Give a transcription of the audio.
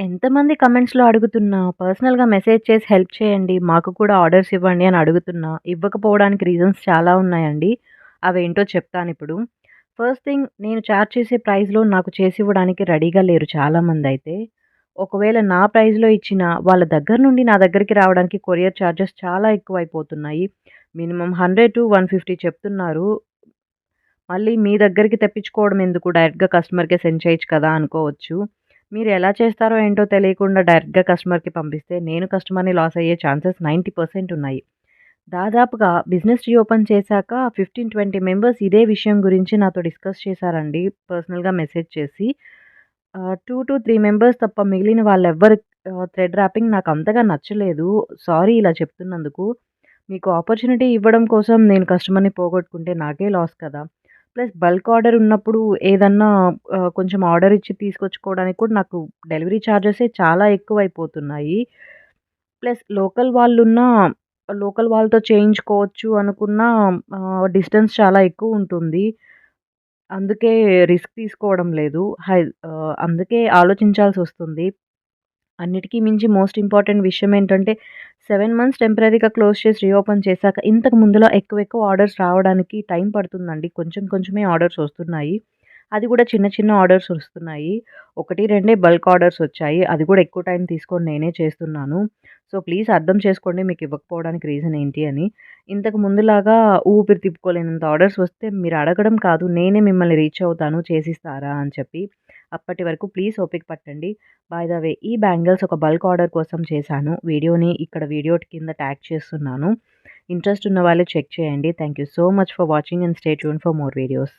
ఎంతమంది కమెంట్స్‌లో అడుగుతున్నా, పర్సనల్‌గా మెసేజ్ చేసి హెల్ప్ చేయండి, మాకు కూడా ఆర్డర్స్ ఇవ్వండి అని అడుగుతున్నా, ఇవ్వకపోవడానికి రీజన్స్ చాలా ఉన్నాయండి. అవేంటో చెప్తానిప్పుడు. ఫస్ట్ థింగ్, నేను చార్జ్ చేసే ప్రైస్‌లో నాకు చేసివ్వడానికి రెడీగా లేరు చాలామందైతే. ఒకవేళ నా ప్రైస్‌లో ఇచ్చినా, వాళ్ళ దగ్గర నుండి నా దగ్గరికి రావడానికి కొరియర్ చార్జెస్ చాలా ఎక్కువైపోతున్నాయి. మినిమమ్ 100-150 చెప్తున్నారు. మళ్ళీ మీ దగ్గరికి తెప్పించుకోవడం ఎందుకు? డైరెక్ట్‌గా కస్టమర్‌కే సెండ్ చేయొచ్చు కదా అనుకోవచ్చు. మీరు ఎలా చేస్తారో ఏంటో తెలియకుండా డైరెక్ట్‌గా కస్టమర్‌కి పంపిస్తే నేను కస్టమర్‌ని లాస్ అయ్యే ఛాన్సెస్ 90% ఉన్నాయి. దాదాపుగా బిజినెస్ రీఓపెన్ చేశాక 15-20 మెంబర్స్ ఇదే విషయం గురించి నాతో డిస్కస్ చేశారండి పర్సనల్‌గా మెసేజ్ చేసి. 2-3 మెంబర్స్ తప్ప మిగిలిన వాళ్ళెవ్వరు థ్రెడ్ ర్యాపింగ్ నాకంతగా నచ్చలేదు. సారీ ఇలా చెప్తున్నందుకు. మీకు ఆపర్చునిటీ ఇవ్వడం కోసం నేను కస్టమర్‌ని పోగొట్టుకుంటే నాకే లాస్ కదా! ప్లస్ బల్క్ ఆర్డర్ ఉన్నప్పుడు ఏదన్నా కొంచెం ఆర్డర్ ఇచ్చి తీసుకొచ్చుకోవడానికి కూడా నాకు డెలివరీ చార్జెసే చాలా ఎక్కువైపోతున్నాయి. ప్లస్ లోకల్ వాళ్ళతో చేయించుకోవచ్చు అనుకున్నా డిస్టెన్స్ చాలా ఎక్కువుంటుంది. అందుకే రిస్క్ తీసుకోవడం లేదు. అందుకే ఆలోచించాల్సొస్తుంది. అన్నిటికి మించి మోస్ట్ ఇంపార్టెంట్ విషయం ఏంటంటే 7 మంత్స్ టెంపరరీగా క్లోజ్ చేసి రీఓపెన్ చేశాక ఇంతకు ముందులా ఎక్కువ ఆర్డర్స్ రావడానికి టైం పడుతుందండి. కొంచెం కొంచెమే ఆర్డర్స్ వస్తున్నాయి. అది కూడా చిన్న చిన్న ఆర్డర్స్ వస్తున్నాయి. 1, 2 బల్క్ ఆర్డర్స్ వచ్చాయి. అది కూడా ఎక్కువ టైం తీసుకొని నేనే చేస్తున్నాను. సో, ప్లీజ్ అర్థం చేసుకోండి మీకు ఇవ్వకపోవడానికి రీజన్ ఏంటి అని. ఇంతకు ముందులాగా ఊపిరి తిప్పుకోలేనంత ఆర్డర్స్ వస్తే మీరు అడగడం కాదు, నేనే మిమ్మల్ని రీచ్ అవుతాను చేసిస్తారా అని చెప్పి. అప్పటి వరకు ప్లీజ్ ఓపిక పట్టండి. బై ద వే, ఈ బ్యాంగిల్స్ ఒక బల్క్ ఆర్డర్ కోసం చేశాను. వీడియోని ఇక్కడ వీడియో కింద ట్యాగ్ చేస్తున్నాను. ఇంట్రెస్ట్ ఉన్న వాళ్ళు చెక్ చేయండి. Thank you so much for watching and stay tuned for more videos.